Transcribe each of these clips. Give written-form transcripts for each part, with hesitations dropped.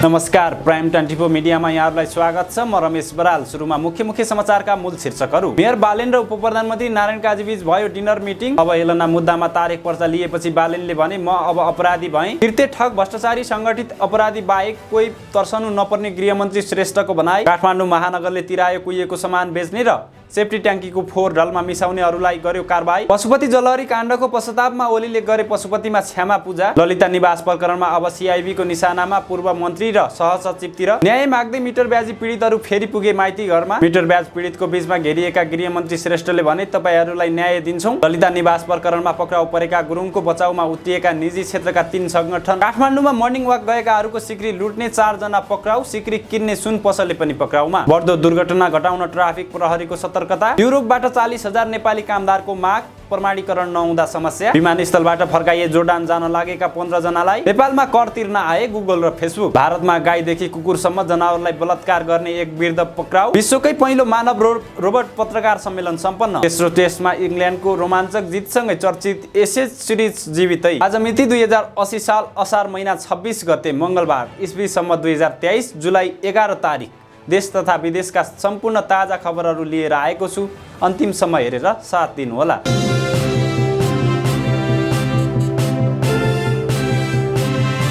नमस्कार, प्राइम 24 मिडियामा यहाँहरूलाई स्वागत छ। म रमेश बराल। सुरुमा मुख्य समाचारका मूल शीर्षकहरू। मेयर बालेन र उपप्रधानमन्त्री नारायण काजीबीच भयो डिनर मिटिङ। अवहेलना मुद्दामा तारिक पर्चा लिएपछि बालेनले भने म अब अपराधी भएँ। कृत्य ठग भ्रष्टाचारी संगठित अपराधी बाहेक कोही तर्सनु नपर्ने गृहमन्त्री श्रेष्ठको भनाई। काठमाडौँ महानगरले तिरायो कुहिएको सामान बेच्ने र सेफ्टी ट्याङ्कीको फोहोर ढलमा मिसाउनेहरूलाई गर्यो कारबाही। पशुपति जलहरी काण्डको पश्चातापमा ओलीले गरे पशुपतिमा क्षमा पूजा। ललिता निवास प्रकरणमा अब सिआइबीको निशानामा पूर्व मन्त्री र सहसचिवतिर न्याय माग्दै मिटर ब्याजी पीडितहरू फेरि पुगे माइती घरमा। मिटर ब्याज पीडितको बीचमा घेरिएका गृहमन्त्री श्रेष्ठले भने तपाईहरूलाई न्याय दिन्छौं। ललिता निवास प्रकरणमा पक्राउ परेका गुरुङको बचाउमा उत्रिएका निजी क्षेत्रका 3 संगठन। काठमाडौँमा मर्निङ वाक गएकाहरूको सिक्री लुट्ने 4 जना पक्राउ। सिक्री किन्ने सुन पसले पनि पक्राउमा। बढ्दो दुर्घटना घटाउन ट्राफिक प्रहरीको सतर्कता। युरोपबाट 40,000 नेपाली कामदारको माग। प्रमाणीकरण नहुँदा समस्या। विमानस्थलबाट फर्काइए जोर्डान जान लागेका 15 जनालाई नेपालमा कर तिर्न आए गुगल र फेसबुक। भारतमा गाईदेखि कुकुरसम्म जनावरलाई बलात्कार गर्ने एक वृद्ध पक्राउ। विश्वकै पहिलो मानव रोबोट पत्रकार सम्मेलन सम्पन्न। तेस्रो टेस्टमा इङ्ल्यान्डको रोमाञ्चक जितसँगै चर्चित एसेज सिरिज जीवितै। आज मिति 2080 साल असार महिना 26 गते मङ्गलबार ईस्वीसम्म 2023 जुलाई 11 तारिक। देश तथा विदेशका सम्पूर्ण ताजा खबरहरू लिएर आएको छु। अन्तिमसम्म हेरेर साथ दिनुहोला।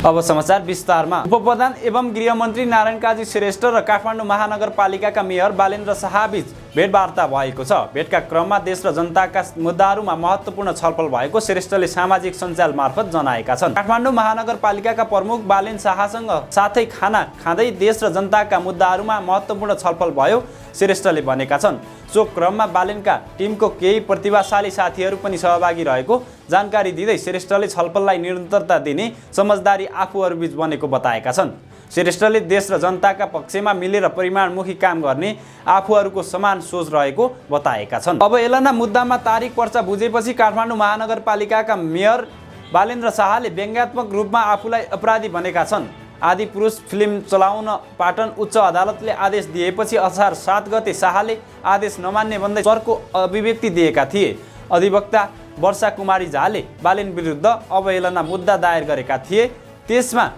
अब समाचार विस्तारमा। उपप्रधान एवं गृहमन्त्री नारायण काजी श्रेष्ठ र काठमाडौँ महानगरपालिकाका मेयर बालेन्द्र शाहबीच भेटवार्ता भएको छ। भेटका क्रममा देश र जनताका मुद्दाहरूमा महत्त्वपूर्ण छलफल भएको श्रेष्ठले सामाजिक सञ्जाल मार्फत जनाएका छन्। काठमाडौँ महानगरपालिकाका प्रमुख बालेन शाहसँग साथै खाना खाँदै देश र जनताका मुद्दाहरूमा महत्त्वपूर्ण छलफल भयो श्रेष्ठले भनेका छन्। सो क्रममा बालेनका टिमको केही प्रतिभाशाली साथीहरू पनि सहभागी रहेको जानकारी दिँदै श्रेष्ठले छलफललाई निरन्तरता दिने समझदारी आफूहरूबीच बनेको बताएका छन्। श्रेष्ठले देश र जनताका पक्षमा मिलेर परिमाणमुखी काम गर्ने आफूहरूको समान सोच रहेको बताएका छन्। अवहेलना मुद्दामा तारिक पर्चा बुझेपछि काठमाडौँ महानगरपालिकाका मेयर बालेन्द्र शाहले व्यङ्ग्यात्मक रूपमा आफूलाई अपराधी भनेका छन्। आदि पुरुष फिल्म चलाउन पाटन उच्च अदालतले आदेश दिएपछि असार 7 गते शाहले आदेश नमान्ने भन्दै चर्को अभिव्यक्ति दिएका थिए। अधिवक्ता वर्षा कुमारी झाले बालेन विरुद्ध अवहेलना मुद्दा दायर गरेका थिए। त्यसमा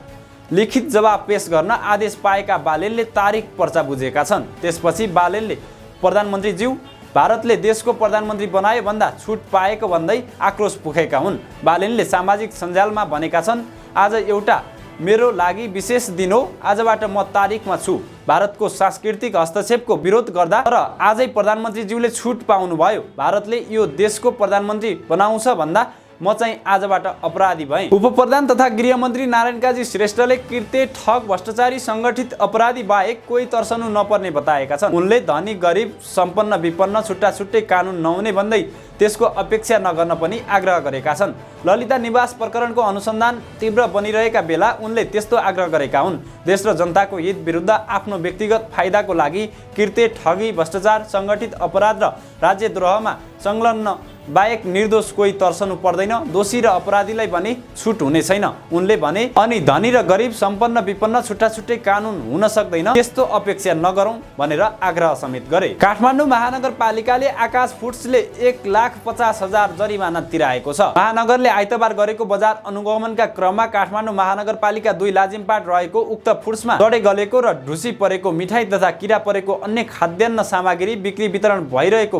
लिखित जवाब पेश गर्न आदेश पाएका बालेनले तारिक पर्चा बुझेका छन्। त्यसपछि बालेनले प्रधानमन्त्रीज्यू भारतले देशको प्रधानमन्त्री बनायो भन्दा छुट पाएको भन्दै आक्रोश पोखेका हुन्। बालेनले सामाजिक सञ्जालमा भनेका छन्, आज एउटा मेरो लागि विशेष दिन हो। आजबाट म तारिकमा छु। भारतको सांस्कृतिक हस्तक्षेपको विरोध गर्दा तर आजै प्रधानमन्त्रीज्यूले छुट पाउनुभयो। भारतले यो देशको प्रधानमन्त्री बनाउँछ भन्दा म चाहिँ आजबाट अपराधी भएँ। उपप्रधान तथा गृहमन्त्री नारायण काजी श्रेष्ठले कृत्य ठग भ्रष्टाचारी संगठित अपराधी बाहेक कोही तर्सनु नपर्ने बताएका छन्। उनले धनी गरिब सम्पन्न विपन्न छुट्टा छुट्टै कानुन नहुने भन्दै त्यसको अपेक्षा नगर्न पनि आग्रह गरेका छन्। ललिता निवास प्रकरणको अनुसन्धान तीव्र बनिरहेका बेला उनले त्यस्तो आग्रह गरेका हुन्। देश र जनताको हित विरुद्ध आफ्नो व्यक्तिगत फाइदाको लागि कृत्य ठगी भ्रष्टाचार संगठित अपराध र राज्यद्रोहमा संलग्न बाहेक निर्दोष कोही तर्सनु पर्दैन। दोषी र अपराधीलाई भने छुट हुने छैन। उनले भने अनि धनी र गरिब सम्पन्न विपन्न छुट्टा छुट्टै कानुन हुन सक्दैन, त्यस्तो अपेक्षा नगरौं भनेर आग्रह समेत गरे। काठमाडौँ महानगरपालिकाले आकाश फुड्सले 1,50,000 जरिमाना तिराएको छ। महानगरले आइतबार गरेको बजार अनुगमनका क्रममा काठमाडौँ महानगरपालिका 2 लाजिमपाट रहेको उक्त फुड्समा डढे गलेको र ढुसी परेको मिठाई तथा किरा परेको अन्य खाद्यान्न सामग्री बिक्री वितरण भइरहेको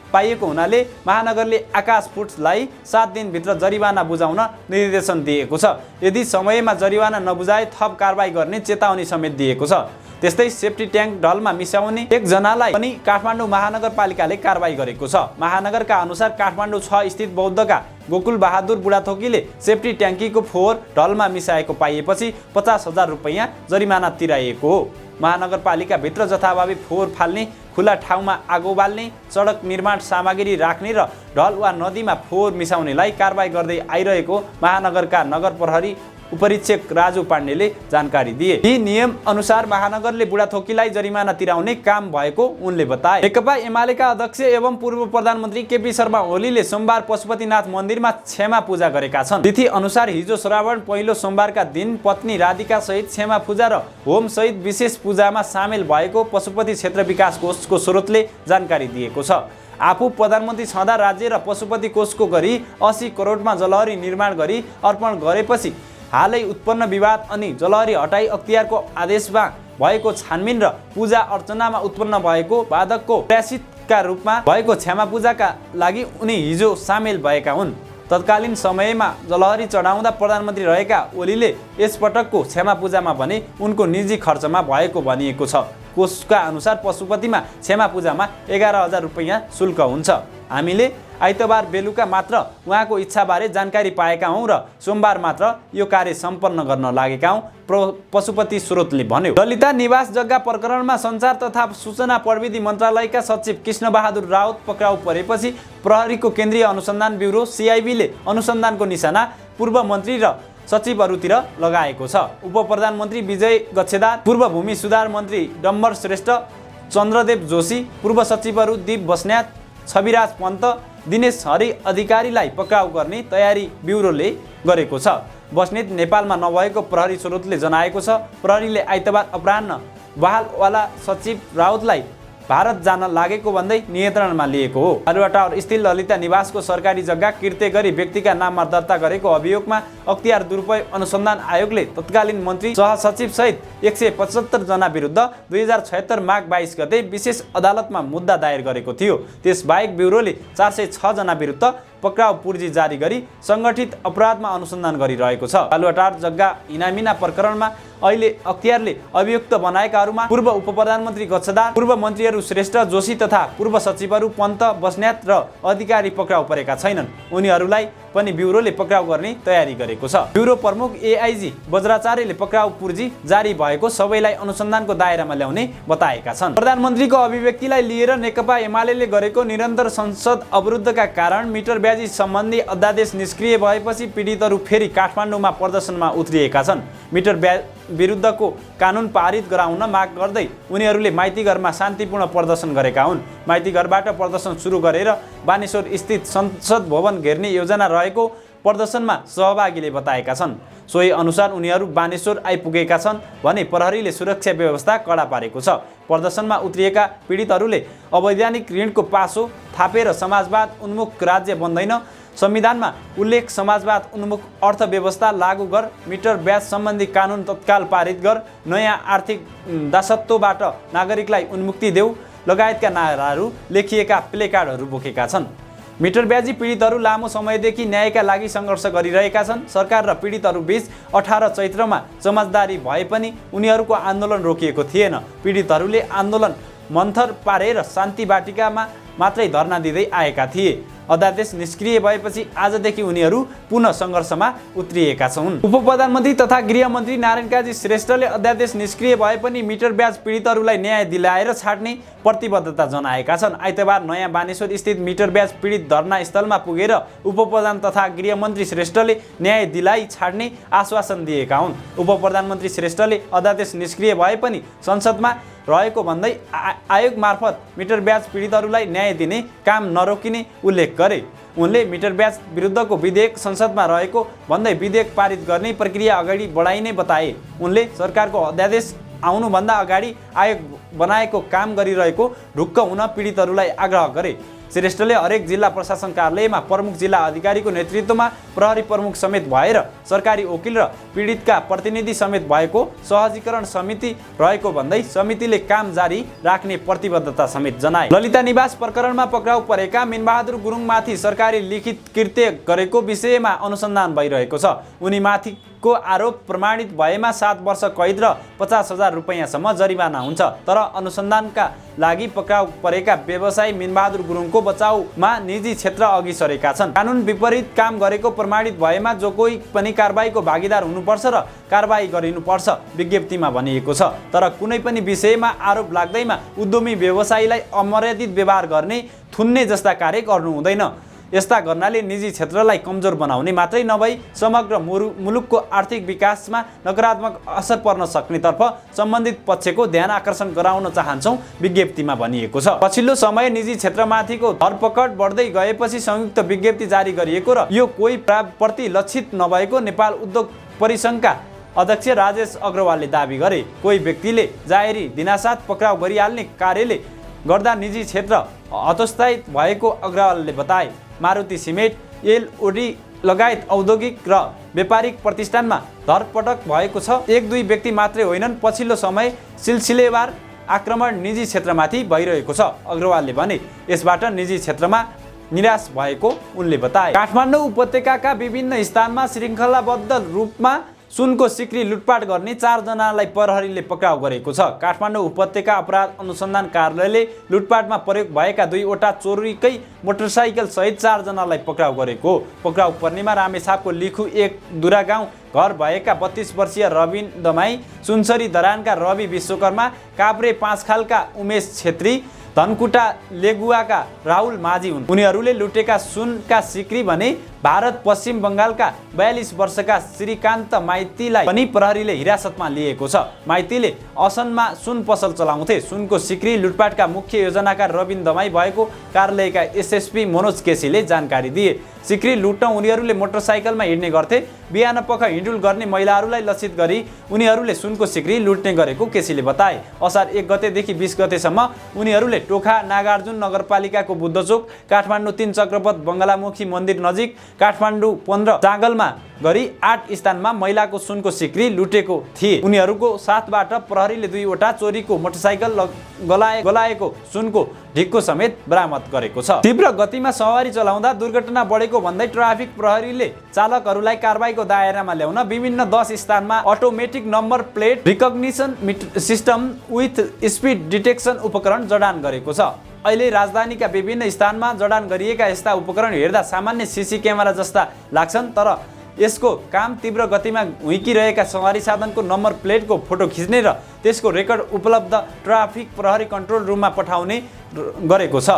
पाइएको हुनाले महानगरले आकाश फुड्सलाई 7 दिनभित्र जरिवाना बुझाउन निर्देशन दिएको छ। यदि समयमा जरिवाना नबुझाए थप कारबाही गर्ने चेतावनी समेत दिएको छ। त्यस्तै सेफ्टी ट्याङ्क ढलमा मिसाउने 1 जनालाई पनि काठमाडौँ महानगरपालिकाले कारबाही गरेको छ। महानगरका अनुसार काठमाडौँ 6 स्थित बौद्धका गोकुल बहादुर बुढाथोकीले सेफ्टी ट्याङ्कीको फोहोर ढलमा मिसाएको पाइएपछि 50,000 रुपैयाँ जरिमाना तिराइएको हो। महानगरपालिकाभित्र जथाभावी फोहोर फाल्ने, खुला ठाउँमा आगो बाल्ने, सडक निर्माण सामग्री राख्ने र ढल वा नदीमा फोहोर मिसाउनेलाई कारबाही गर्दै आइरहेको महानगरका नगर प्रहरी उपरीक्षक राजु पाण्डेले जानकारी दिए। यी नियम अनुसार महानगरले बुढाथोकीलाई जरिमाना तिराउने काम भएको उनले बताए। नेकपा एमालेका अध्यक्ष एवं पूर्व प्रधानमन्त्री केपी शर्मा ओलीले सोमबार पशुपतिनाथ मन्दिरमा क्षमा पूजा गरेका छन्। तिथि अनुसार हिजो श्रावण पहिलो सोमबारका दिन पत्नी राधिका सहित क्षमा पूजा र होम सहित विशेष पूजामा सामेल भएको पशुपति क्षेत्र विकास कोषको स्रोतले जानकारी दिएको छ। आफू प्रधानमन्त्री छँदा राज्य र पशुपति कोषको गरी 80 करोडमा जलहरी निर्माण गरी अर्पण गरेपछि हालै उत्पन्न विवाद अनि जलहरी हटाई अख्तियारको आदेशमा भएको छानबिन र पूजा अर्चनामा उत्पन्न भएको बाधकको प्रायश्चितका रूपमा भएको क्षमा पूजाका लागि उनी हिजो सामेल भएका हुन्। तत्कालीन समयमा जलहरी चढाउँदा प्रधानमन्त्री रहेका ओलीले यसपटकको क्षमा पूजामा भने उनको निजी खर्चमा भएको भनिएको छ। कोषका अनुसार पशुपतिमा क्षमा पूजामा 11,000 रुपैयाँ शुल्क हुन्छ। हामीले आइतबार बेलुका मात्र उहाँको इच्छाबारे जानकारी पाएका हौँ र सोमबार मात्र यो कार्य सम्पन्न गर्न लागेका हौँ, पशुपति स्रोतले भन्यो। ललिता निवास जग्गा प्रकरणमा सञ्चार तथा सूचना प्रविधि मन्त्रालयका सचिव कृष्णबहादुर राउत पक्राउ परेपछि प्रहरीको केन्द्रीय अनुसन्धान ब्युरो CIB ले अनुसन्धानको निशाना पूर्व मन्त्री र सचिवहरूतिर लगाएको छ। उपप्रधानमन्त्री विजय गच्छेदार, पूर्व भूमि सुधार मन्त्री डम्बर श्रेष्ठ, चन्द्रदेव जोशी, पूर्व सचिवहरू दीप बस्नेत, छविराज पन्त, दिनेश हरि अधिकारीलाई पक्राउ गर्ने तयारी ब्युरोले गरेको छ। बस्नेत नेपालमा नभएको प्रहरी स्रोतले जनाएको छ। प्रहरीले आइतबार अपराह्न बहालवाला सचिव राउतलाई भारत जान लागेको भन्दै नियन्त्रणमा लिएको हो। बालुवाटार स्थित ललिता निवासको सरकारी जग्गा किर्ते गरी व्यक्तिका नाममा दर्ता गरेको अभियोगमा अख्तियार दुरुपयोग अनुसन्धान आयोगले तत्कालीन मन्त्री सहसचिव सहित 175 जना विरुद्ध 2076 माघ 22 गते विशेष अदालतमा मुद्दा दायर गरेको थियो। त्यसबाहेक ब्युरोले 406 जना विरुद्ध पक्राउ पूर्जी जारी गरी सङ्गठित अपराधमा अनुसन्धान गरिरहेको छ। बालुवाटार जग्गा इनामिना प्रकरणमा अहिले अख्तियारले अभियुक्त बनाएकाहरूमा पूर्व उपप्रधानमन्त्री गच्छेदार, पूर्व मन्त्रीहरू श्रेष्ठ, जोशी तथा पूर्व सचिवहरू पन्त, बस्नेत र अधिकारी पक्राउ परेका छैनन्। उनीहरूलाई पनि ब्युरोले पक्राउ गर्ने तयारी गरेको छ। ब्युरो प्रमुख AIG बज्राचार्यले पक्राउ पूर्जी जारी भएको सबैलाई अनुसन्धानको दायरामा ल्याउने बताएका छन्। प्रधानमन्त्रीको अभिव्यक्तिलाई लिएर नेकपा एमाले गरेको निरन्तर संसद अवरुद्धका कारण मिटर ब्याजी सम्बन्धी अध्यादेश निष्क्रिय भएपछि पीडितहरू फेरि काठमाडौँमा प्रदर्शनमा उत्रिएका छन्। मिटर विरुद्धको कानुन पारित गराउन माग गर्दै उनीहरूले माइतीघरमा शान्तिपूर्ण प्रदर्शन गरेका हुन्। माइतीघरबाट प्रदर्शन सुरु गरेर बानेश्वर स्थित संसद भवन घेर्ने योजना रहेको प्रदर्शनमा सहभागीले बताएका छन्। सोही अनुसार उनीहरू बानेश्वर आइपुगेका छन् भने प्रहरीले सुरक्षा व्यवस्था कडा पारेको छ। प्रदर्शनमा उत्रिएका पीडितहरूले अवैधानिक ऋणको पासो थापेर समाजवाद उन्मुख राज्य बन्दैन, संविधानमा उल्लेख समाजवाद उन्मुख अर्थव्यवस्था लागू गर, मिटर ब्याज सम्बन्धी कानुन तत्काल पारित गर, नयाँ आर्थिक दासत्वबाट नागरिकलाई उन्मुक्ति देऊ लगायतका नाराहरू लेखिएका प्लेकार्डहरू बोकेका छन्। मिटर ब्याजी पीडितहरू लामो समयदेखि न्यायका लागि सङ्घर्ष गरिरहेका छन्। सरकार र पीडितहरू बीच 18 चैत्रमा समझदारी भए पनि उनीहरूको आन्दोलन रोकिएको थिएन। पीडितहरूले आन्दोलन मन्थर पारेर शान्ति बाटिकामा मात्रै धर्ना दिँदै आएका थिए। अध्यादेश निष्क्रिय भएपछि आजदेखि उनीहरू पुनः सङ्घर्षमा उत्रिएका छन्। उपप्रधानमन्त्री तथा गृहमन्त्री नारायण काजी श्रेष्ठले अध्यादेश निष्क्रिय भए पनि मिटर ब्याज पीडितहरूलाई न्याय दिलाएर छाड्ने प्रतिबद्धता जनाएका छन्। आइतबार नयाँ बानेश्वर स्थित मिटर ब्याज पीडित धर्ना स्थलमा पुगेर उपप्रधान तथा गृहमन्त्री श्रेष्ठले न्याय दिलाई छाड्ने आश्वासन दिएका हुन्। उपप्रधानमन्त्री श्रेष्ठले अध्यादेश निष्क्रिय भए पनि संसदमा रहेको भन्दै आयोग मार्फत मिटर ब्याज पीडितहरूलाई न्याय दिने काम नरोकिने उल्लेख गरे। उनले मिटर ब्याज विरुद्धको विधेयक संसदमा रहेको भन्दै विधेयक पारित गर्ने प्रक्रिया अगाडि बढाइने बताए। उनले सरकारको अध्यादेश आउनुभन्दा अगाडि आयोग बनाएको काम गरिरहेको ढुक्क हुन पीडितहरूलाई आग्रह गरे। श्रेष्ठले हरेक जिल्ला प्रशासन कार्यालयमा प्रमुख जिल्ला अधिकारीको नेतृत्वमा प्रहरी प्रमुख समेत भएर सरकारी वकिल र पीडितका प्रतिनिधि समेत भएको सहजीकरण समिति रहेको भन्दै समितिले काम जारी राख्ने प्रतिबद्धता समेत जनाए। ललिता निवास प्रकरणमा पक्राउ परेका मिनबहादुर गुरुङमाथि सरकारी लिखित कृत्य गरेको विषयमा अनुसन्धान भइरहेको छ। उनीमाथिको आरोप प्रमाणित भएमा 7 वर्ष कैद र 50,000 रुपैयाँसम्म जरिवाना हुन्छ। तर अनुसन्धानका लागि पक्राउ परेका व्यवसायी मिनबहादुर गुरुङको बचाउमा निजी क्षेत्र अघि सरेका छन्। कानुन विपरीत काम गरेको प्रमाणित भएमा जो कोही पनि कारबाहीको भागीदार हुनुपर्छ र कारबाही गरिनुपर्छ विज्ञप्तिमा भनिएको छ। तर कुनै पनि विषयमा आरोप लाग्दैमा उद्यमी व्यवसायीलाई अमर्यादित व्यवहार गर्ने, थुन्ने जस्ता कार्य गर्नु हुँदैन। यस्ता गर्नाले निजी क्षेत्रलाई कमजोर बनाउने मात्रै नभई समग्र मुलुकको आर्थिक विकासमा नकारात्मक असर पर्न सक्नेतर्फ सम्बन्धित पक्षको ध्यान आकर्षण गराउन चाहन्छौँ विज्ञप्तिमा भनिएको छ। पछिल्लो समय निजी क्षेत्रमाथिको धरपकड बढ्दै गएपछि संयुक्त विज्ञप्ति जारी गरिएको र यो कोही प्रति लक्षित नभएको नेपाल उद्योग परिसङ्घका अध्यक्ष राजेश अग्रवालले दाबी गरे। कोही व्यक्तिले जाहेरी दिनासाथ पक्राउ गरिहाल्ने कार्यले गर्दा निजी क्षेत्र हतोत्साहित भएको अग्रवालले बताए। मारुति सिमेन्ट, LOD लगायत औद्योगिक र व्यापारिक प्रतिष्ठानमा धरपटक भएको छ। 1-2 व्यक्ति मात्रै होइनन्, पछिल्लो समय सिलसिलेवार आक्रमण निजी क्षेत्रमाथि भइरहेको छ। अग्रवालले भने यसबाट निजी क्षेत्रमा निराश भएको उनले बताए। काठमाडौँ उपत्यकाका विभिन्न स्थानमा श्रृङ्खलाबद्ध रूपमा सुनको सिक्री लुटपाट गर्ने 4 जनालाई प्रहरीले पक्राउ गरेको छ। काठमाडौँ उपत्यका अपराध अनुसन्धान कार्यालयले लुटपाटमा प्रयोग भएका 2वटा चोरीकै मोटरसाइकल सहित 4 जनालाई पक्राउ गरेको हो। पक्राउ पर्नेमा रामेछापको लिखु 1 दुरा गाउँ घर भएका 32 वर्षीय रबिन दमाई, सुनसरी धरानका रवि विश्वकर्मा, काभ्रे 5 खालका उमेश छेत्री, धनकुटा लेगुवाका राहुल माझी हुन्। उनीहरूले लुटेका सुनका सिक्री भने भारत पश्चिम बङ्गालका 42 वर्षका श्रीकान्त माइतीलाई पनि प्रहरीले हिरासतमा लिएको छ। माइतीले असनमा सुन पसल चलाउँथे। सुनको सिक्री लुटपाटका मुख्य योजनाकार रबिन दमाई भएको कार्यालयका एसएसपी मनोज केसीले जानकारी दिए। सिक्री लुट्न उनीहरूले मोटरसाइकलमा हिँड्ने गर्थे। बिहान पख हिँडुल गर्ने महिलाहरूलाई लक्षित गरी उनीहरूले सुनको सिक्री लुट्ने गरेको केसीले बताए। असार 1 गतेदेखि 20 गतेसम्म उनीहरूले टोखा, नागार्जुन नगरपालिकाको बुद्धचोक, काठमाडौँ 3 चक्रपथ बङ्गलामुखी मन्दिर नजिक, काठमाडौँ 15 चाँगलमा गरी 8 स्थानमा महिलाको सुनको सिक्री लुटेको थिए। उनीहरूको साथबाट प्रहरीले 2वटा चोरीको मोटरसाइकल गलाएको सुनको ढिक्को समेत बरामद गरेको छ। तीव्र गतिमा सवारी चलाउँदा दुर्घटना बढेको भन्दै ट्राफिक प्रहरीले चालकहरूलाई कारबाहीको दायरामा ल्याउन विभिन्न 10 स्थानमा automatic number plate recognition system with speed detection उपकरण जडान गरेको छ। अहिले राजधानीका विभिन्न स्थानमा जडान गरिएका यस्ता उपकरण हेर्दा सामान्य सीसी क्यामेरा जस्ता लाग्छन्, तर यसको काम तीव्र गतिमा हुइकिरहेका सवारी साधनको नम्बर प्लेटको फोटो खिच्ने र त्यसको रेकर्ड उपलब्ध ट्राफिक प्रहरी कन्ट्रोल रुममा पठाउने गरेको छ।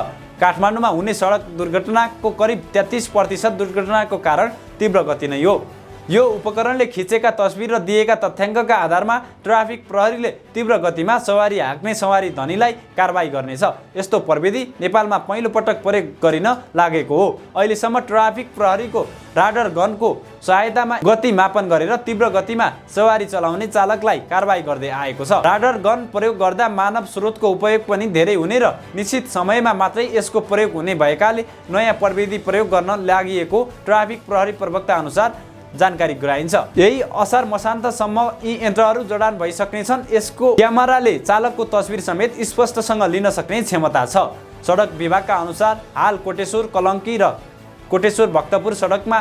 काठमाडौँमा हुने सडक दुर्घटनाको करिब 33% दुर्घटनाको कारण तीव्र गति नै हो। यो उपकरणले खिचेका तस्बिर र दिएका तथ्याङ्कका आधारमा ट्राफिक प्रहरीले तीव्र गतिमा सवारी हाँक्ने सवारी धनीलाई कारबाही गर्नेछ। यस्तो प्रविधि नेपालमा पहिलो पटक प्रयोग गरिन लागेको हो। अहिलेसम्म ट्राफिक प्रहरीको राडर गनको सहायतामा गति मापन गरेर तीव्र गतिमा सवारी चलाउने चालकलाई कारबाही गर्दै आएको छ। राडर गन प्रयोग गर्दा मानव स्रोतको उपयोग पनि धेरै हुने र निश्चित समयमा मात्रै यसको प्रयोग हुने भएकाले नयाँ प्रविधि प्रयोग गर्न लागि ट्राफिक प्रहरी प्रवक्ता अनुसार जानकारी गराइन्छ। यही असार मसान्तसम्म यी यन्त्रहरू जडान भइसक्नेछन्। यसको क्यामेराले चालकको तस्बिर समेत स्पष्टसँग लिन सक्ने क्षमता छ। सडक विभागका अनुसार हाल कोटेश्वर कलङ्की र कोटेश्वर भक्तपुर सडकमा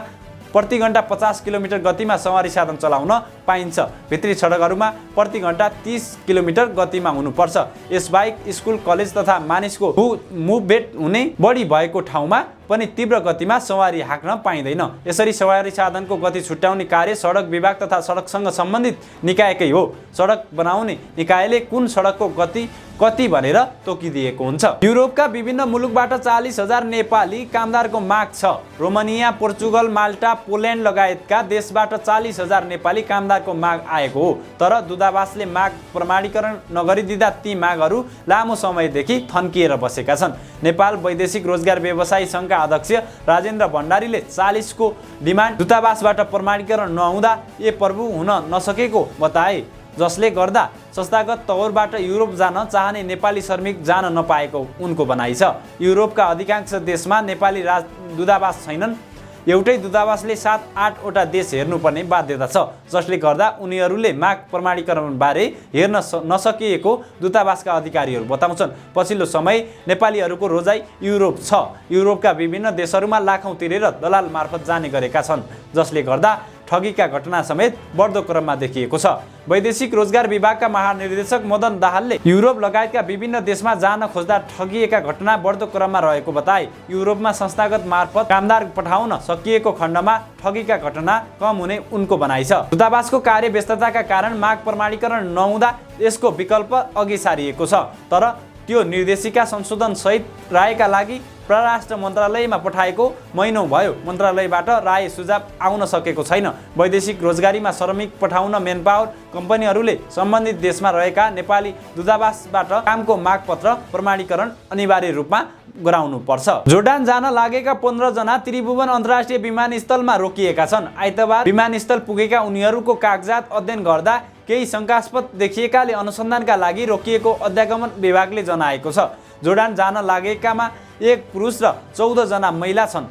प्रति घण्टा 50 किलोमिटर गतिमा सवारी साधन चलाउन पाइन्छ। भित्री सडकहरूमा प्रति घण्टा 30 किलोमिटर गतिमा हुनुपर्छ। यसबाहेक स्कुल, कलेज तथा मानिसको मुभमेन्ट हुने बढी भएको ठाउँमा पनि तीव्र गतिमा सवारी हाँक्न पाइँदैन। यसरी सवारी साधनको गति छुट्याउने कार्य सडक विभाग तथा सडकसँग सम्बन्धित निकायकै हो। सडक बनाउने निकायले कुन सडकको गति कति भनेर तोकिदिएको हुन्छ। युरोपका विभिन्न मुलुकबाट 40,000 नेपाली कामदारको माग छ। रोमानिया, पोर्चुगल, माल्टा, पोल्यान्ड लगायतका देशबाट 40,000 नेपाली कामदारको माग आएको हो। तर दूतावासले माग प्रमाणीकरण नगरिदिँदा ती मागहरू लामो समयदेखि थन्किएर बसेका छन्। नेपाल वैदेशिक रोजगार व्यवसायी सङ्घका अध्यक्ष राजेन्द्र भण्डारीले 40 को डिमान्ड दूतावासबाट प्रमाणीकरण नहुँदा प्रभु हुन नसकेको बताए, जसले गर्दा संस्थागत तौरबाट युरोप जान चाहने नेपाली श्रमिक जान नपाएको उनको भनाइ छ। युरोपका अधिकांश देशमा नेपाली दूतावास छैनन्। एउटै दूतावासले 7-8 वटा देश हेर्नुपर्ने बाध्यता छ, जसले गर्दा उनीहरूले माग प्रमाणीकरणबारे हेर्न नसकिएको दूतावासका अधिकारीहरू बताउँछन्। पछिल्लो समय नेपालीहरूको रोजाइ युरोप छ। युरोपका विभिन्न देशहरूमा लाखौँ तिरेर दलाल मार्फत जाने गरेका छन्, जसले गर्दा ठगीका घटना समेत बढ्दो क्रममा देखिएको छ। वैदेशिक रोजगार विभागका महानिर्देशक मदन दाहालले युरोप लगायतका विभिन्न देशमा जान खोज्दा ठगिएका घटना बढ्दो क्रममा रहेको बताए। युरोपमा संस्थागत मार्फत कामदार पठाउन सकिएको खण्डमा ठगीका घटना कम हुने उनको भनाइ छ। दूतावासको कार्य व्यस्तताका कारण माग प्रमाणीकरण नहुँदा यसको विकल्प अघि सारिएको छ, तर त्यो निर्देशिका संशोधन सहित रायका लागि परराष्ट्र मन्त्रालयमा पठाएको महिनौ भयो। मन्त्रालयबाट राय सुझाव आउन सकेको छैन। वैदेशिक रोजगारीमा श्रमिक पठाउन मेनपावर कम्पनीहरूले सम्बन्धित देशमा रहेका नेपाली दूतावासबाट कामको मागपत्र प्रमाणीकरण अनिवार्य रूपमा गराउनु पर्छ। जोर्डान जान लागेका 15 जना त्रिभुवन अन्तर्राष्ट्रिय विमानस्थलमा रोकिएका छन्। आइतबार विमानस्थल पुगेका उनीहरूको कागजात अध्ययन गर्दा केही शङ्कास्पद देखिएकाले अनुसन्धानका लागि रोकिएको अध्यागमन विभागले जनाएको छ। जोर्डान जान लागेकामा 1 पुरुष र 14 जना महिला छन्।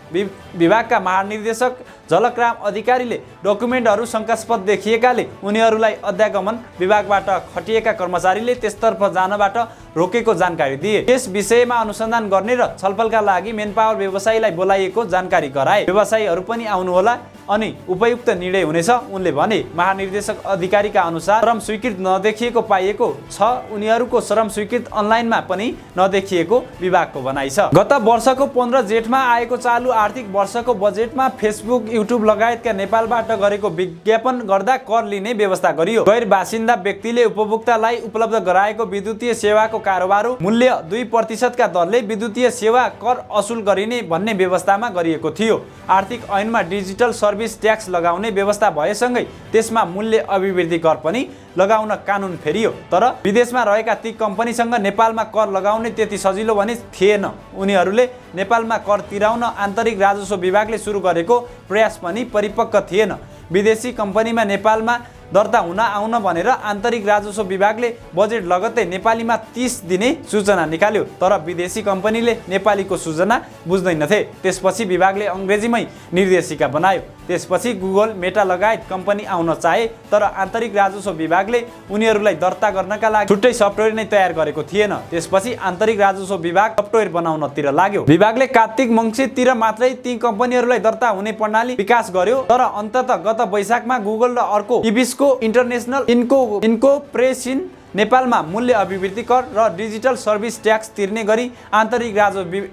विभागका महानिर्देशक झलकराम अधिकारीले डकुमेन्टहरू शङ्कास्पद देखिएकाले उनीहरूलाई अध्यागमन विभागबाट खटिएका कर्मचारीले त्यसतर्फ जानबाट रोकेको जानकारी दिए। यस विषयमा अनुसन्धान गर्ने र छलफलका लागि मेनपावर व्यवसायीलाई बोलाइएको जानकारी गराए। व्यवसायीहरू पनि आउनुहोला अनि उपयुक्त निर्णय हुनेछ उनले भने। महानिर्देशक अधिकारीका अनुसार श्रम स्वीकृत नदेखिएको पाइएको छ। उनीहरूको श्रम स्वीकृत अनलाइनमा पनि नदेखिएको विभागको भनाइ छ। गत वर्षको 15 जेठमा आएको चालु आर्थिक वर्षको बजेटमा फेसबुक, युट्युब लगायतका नेपालबाट गरेको विज्ञापन गर्दा कर लिने व्यवस्था गरियो। गैर बासिन्दा व्यक्तिले उपभोक्तालाई उपलब्ध गराएको विद्युतीय सेवाको कारोबार मूल्य 2% का दरले विद्युतीय सेवा कर असुल गरिने भन्ने व्यवस्थामा गरिएको थियो। आर्थिक ऐनमा डिजिटल सर्भिस ट्याक्स लगाउने व्यवस्था भएसँगै त्यसमा मूल्य अभिवृद्धि कर पनि लगाउन कानुन फेरियो। तर विदेशमा रहेका ती कम्पनीसँग नेपालमा कर लगाउने त्यति सजिलो भने थिएन। उनीहरूले नेपालमा कर तिराउन आन्तरिक राजस्व विभागले सुरु गरेको प्रयास पनि परिपक्व थिएन। विदेशी कम्पनीमा नेपालमा दर्ता हुन आउन भनेर आन्तरिक राजस्व विभागले बजेट लगत्तै नेपालीमा 30 दिने सूचना निकाल्यो। तर विदेशी कम्पनीले नेपालीको सूचना बुझ्दैनथे। त्यसपछि विभागले अङ्ग्रेजीमै निर्देशिका बनायो। त्यसपछि गुगल, मेटा लगायत कम्पनी आउन चाहे, तर आन्तरिक राजस्व विभागले उनीहरूलाई दर्ता गर्नका लागि छुट्टै सफ्टवेयर नै तयार गरेको थिएन। त्यसपछि आन्तरिक राजस्व विभाग सफ्टवेयर बनाउनतिर लाग्यो। विभागले कार्तिक मङ्सिरतिर मात्रै ती कम्पनीहरूलाई दर्ता हुने प्रणाली विकास गर्यो। तर अन्ततः गत वैशाखमा गुगल र अर्को इबिस्को इन्टरनेसनल इन्कोर्पोरेसन नेपालमा मूल्य अभिवृद्धि कर र डिजिटल सर्भिस ट्याक्स तिर्ने गरी आन्तरिक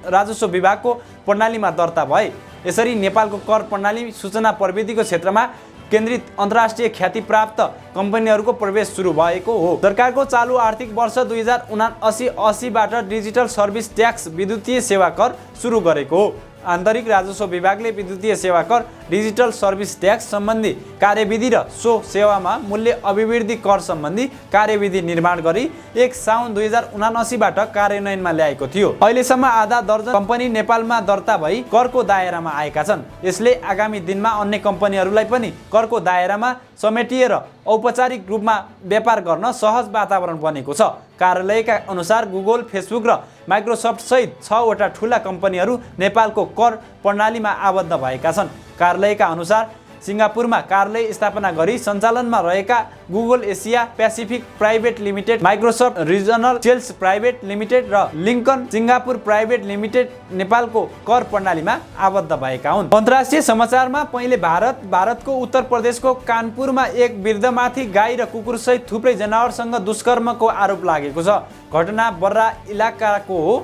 राजस्व विभागको प्रणालीमा दर्ता भए। यसरी नेपालको कर प्रणाली सूचना प्रविधिको क्षेत्रमा केन्द्रित अन्तर्राष्ट्रिय ख्याति प्राप्त कम्पनीहरूको प्रवेश सुरु भएको हो। सरकारको चालु आर्थिक वर्ष 2079-80बाट डिजिटल सर्भिस ट्याक्स विद्युतीय सेवा कर सुरु गरेको हो। आन्तरिक राजस्व विभागले विद्युतीय सेवा कर, डिजिटल सर्भिस ट्याक्स सम्बन्धी कार्यविधि र सो सेवामा मूल्य अभिवृद्धि कर सम्बन्धी कार्यविधि निर्माण गरी 1 साउन 2079बाट कार्यान्वयनमा ल्याएको थियो। अहिलेसम्म आधा दर्जन कम्पनी नेपालमा दर्ता भई करको दायरामा आएका छन्। यसले आगामी दिनमा अन्य कम्पनीहरूलाई पनि करको दायरामा समेटिएर औपचारिक रूपमा व्यापार गर्न सहज वातावरण बनेको छ। कार्यालयका अनुसार गुगल, फेसबुक र माइक्रोसफ्ट सहित 6 वटा ठूला कम्पनीहरू नेपालको कर प्रणालीमा आबद्ध भएका छन्। कार्यालयका अनुसार सिङ्गापुरमा कार्यालय स्थापना गरी सञ्चालनमा रहेका Google Asia Pacific private limited, Microsoft regional sales private limited र लिङ्कन सिङ्गापुर प्राइभेट लिमिटेड नेपालको कर प्रणालीमा आबद्ध भएका हुन्। अन्तर्राष्ट्रिय समाचारमा पहिले भारतको उत्तर प्रदेशको कानपुरमा एक वृद्धमाथि गाई र कुकुरसहित थुप्रै जनावरसँग दुष्कर्मको आरोप लागेको छ। घटना बर्रा इलाकाको हो।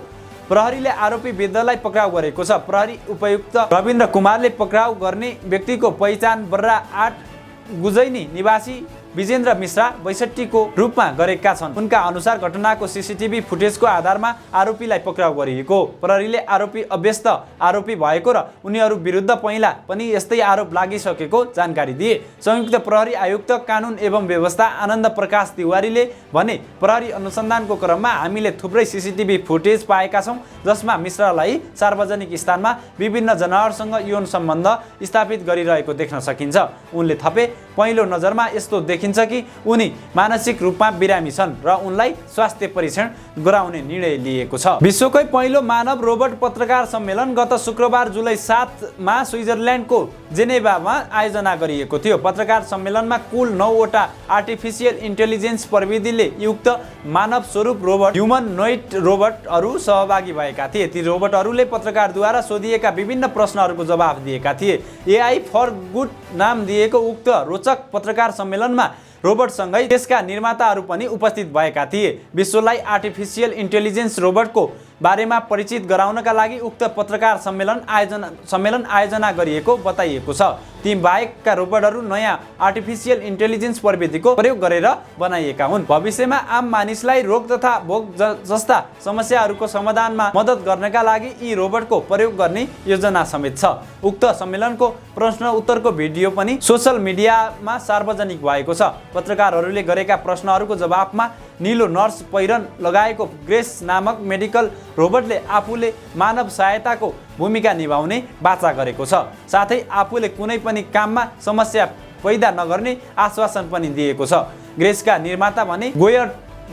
प्रहरीले आरोपी वृद्धलाई पक्राउ गरेको छ। प्रहरी उपायुक्त रविन्द्र कुमारले पक्राउ गर्ने व्यक्तिको पहिचान बर्रा 8 गुजैनी निवासी विजेन्द्र मिश्रा 62 को रूपमा गरेका छन्। उनका अनुसार घटनाको सीसीटीभी फुटेजको आधारमा आरोपीलाई पक्राउ गरिएको। प्रहरीले आरोपी अभ्यस्त आरोपी भएको र उनीहरू विरुद्ध पहिला पनि यस्तै आरोप लागिसकेको जानकारी दिए। संयुक्त प्रहरी आयुक्त कानुन एवं व्यवस्था आनन्द प्रकाश तिवारीले भने, प्रहरी अनुसन्धानको क्रममा हामीले थुप्रै सीसीटीभी फुटेज पाएका छौँ जसमा मिश्रालाई सार्वजनिक स्थानमा विभिन्न जनावरसँग यौन सम्बन्ध स्थापित गरिरहेको देख्न सकिन्छ। उनले थपे, पहिलो नजरमा यस्तो देखिन्छ कि उनी मानसिक रूपमा बिरामी छन् र उनलाई स्वास्थ्य परीक्षण गराउने निर्णय लिएको छ। विश्वकै पहिलो मानव रोबोट पत्रकार सम्मेलन गत शुक्रबार जुलाई 7 मा स्विजरल्यान्डको जेनेभामा आयोजना गरिएको थियो। पत्रकार सम्मेलनमा कुल 9 वटा आर्टिफिसियल इन्टेलिजेन्स प्रविधिले युक्त मानव स्वरूप रोबोट, ह्युमनोइड रोबोटहरू सहभागी भएका थिए। ती रोबोटहरूले पत्रकारद्वारा सोधिएका विभिन्न प्रश्नहरूको जवाफ दिएका थिए। एआई फर गुड नाम दिएको उक्त रोचक पत्रकार सम्मेलनमा रोबोटसँगै त्यसका निर्माताहरू पनि उपस्थित भएका थिए। विश्वलाई आर्टिफिसियल इन्टेलिजेन्स रोबोटको बारेमा परिचित गराउनका लागि उक्त पत्रकार सम्मेलन आयोजना गरिएको बताइएको छ। ती बाहेकका रोबोटहरू नयाँ आर्टिफिसियल इन्टेलिजेन्स प्रविधिको प्रयोग गरेर बनाइएका हुन्। भविष्यमा आम मानिसलाई रोग तथा भोग जस्ता समस्याहरूको समाधानमा मद्दत गर्नका लागि यी रोबोटको प्रयोग गर्ने योजना समेत छ। उक्त सम्मेलनको प्रश्न उत्तरको भिडियो पनि सोसल मिडियामा सार्वजनिक भएको छ। पत्रकारहरूले गरेका प्रश्नहरूको जवाफमा नीलो नर्स पहिरन लगाएको ग्रेस नामक मेडिकल रोबोटले आफूले मानव सहायताको भूमिका निभाउने वाचा गरेको छ। साथै आफूले कुनै पनि काममा समस्या पैदा नगर्ने आश्वासन पनि दिएको छ। ग्रेसका निर्माता भने गोयर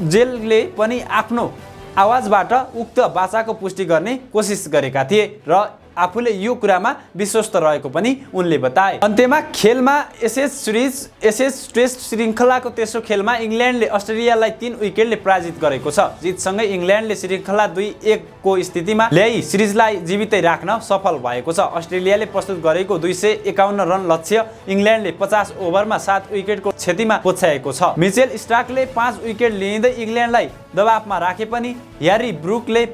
जेलले पनि आफ्नो आवाजबाट उक्त बाचाको पुष्टि गर्ने कोसिस गरेका थिए र आफूले यो कुरामा विश्वस्त रहेको पनि उनले बताए। अन्त्यमा खेलमा एसेज टेस्ट श्रृङ्खलाको तेस्रो खेलमा इङ्ल्यान्डले अस्ट्रेलियालाई 3 विकेटले पराजित गरेको छ। जितसँगै इङ्ल्यान्डले श्रृङ्खला 2-1 को स्थितिमा ल्याई सिरिजलाई जीवितै राख्न सफल भएको छ। अस्ट्रेलियाले प्रस्तुत गरेको 251 रन लक्ष्य इङ्ल्यान्डले 50 ओभरमा 7 विकेटको क्षतिमा पछ्याएको छ। मिचेल स्टार्कले 5 विकेट लिँदै इङ्ल्यान्डलाई दबावमा राखे पनि ह्यारी ब्रुकले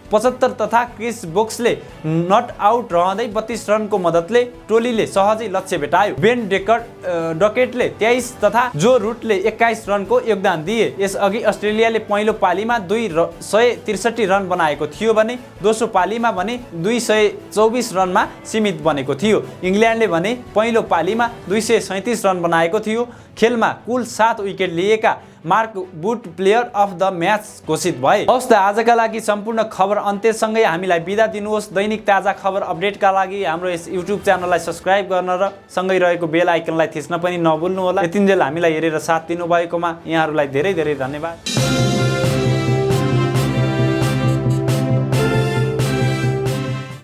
75 तथा क्रिस वोक्सले नट आउट रहँदै 32 रनको मद्दतले टोलीले सहजै लक्ष्य भेटायो। बेन डकेटले 23 तथा जो रुटले 21 रनको योगदान दिए। यसअघि अस्ट्रेलियाले पहिलो पालीमा 263 रन बनाएको थियो भने दोस्रो पालीमा भने 224 रनमा सीमित बनेको थियो। इङ्ल्यान्डले भने पहिलो पालीमा 237 रन बनाएको थियो। खेलमा कुल 7 विकेट लिएका Mark Wood player of the match घोषित भए। हवस् त आजका लागि सम्पूर्ण खबर अन्त्यसँगै हामीलाई बिदा दिनुहोस्। दैनिक ताजा खबर अपडेटका लागि हाम्रो यस युट्युब च्यानललाई सब्स्क्राइब गर्न र सँगै रहेको बेल आइकनलाई थिच्न पनि नभुल्नुहोला। यतिन्जेल हामीलाई हेरेर साथ दिनुभएकोमा यहाँहरूलाई धेरै धेरै धन्यवाद।